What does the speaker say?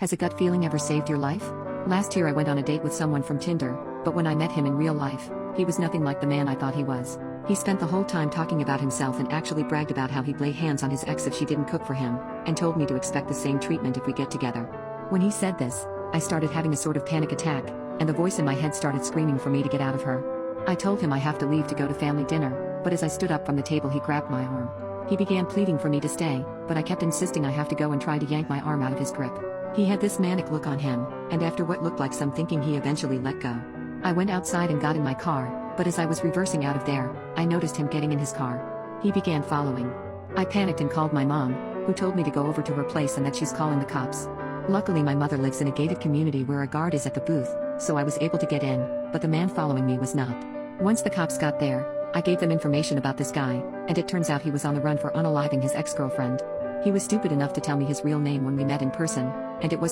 Has a gut feeling ever saved your life? Last year I went on a date with someone from Tinder, but when I met him in real life, he was nothing like the man I thought he was. He spent the whole time talking about himself and actually bragged about how he'd lay hands on his ex if she didn't cook for him, and told me to expect the same treatment if we get together. When he said this, I started having a sort of panic attack, and the voice in my head started screaming for me to get out of her. I told him I have to leave to go to family dinner, but as I stood up from the table he grabbed my arm. He began pleading for me to stay, but I kept insisting I have to go and tried to yank my arm out of his grip. He had this manic look on him, and after what looked like some thinking he eventually let go. I went outside and got in my car, but as I was reversing out of there, I noticed him getting in his car. He began following. I panicked and called my mom, who told me to go over to her place and that she's calling the cops. Luckily my mother lives in a gated community where a guard is at the booth, so I was able to get in, but the man following me was not. Once the cops got there, I gave them information about this guy, and it turns out he was on the run for unaliving his ex-girlfriend. He was stupid enough to tell me his real name when we met in person, and it was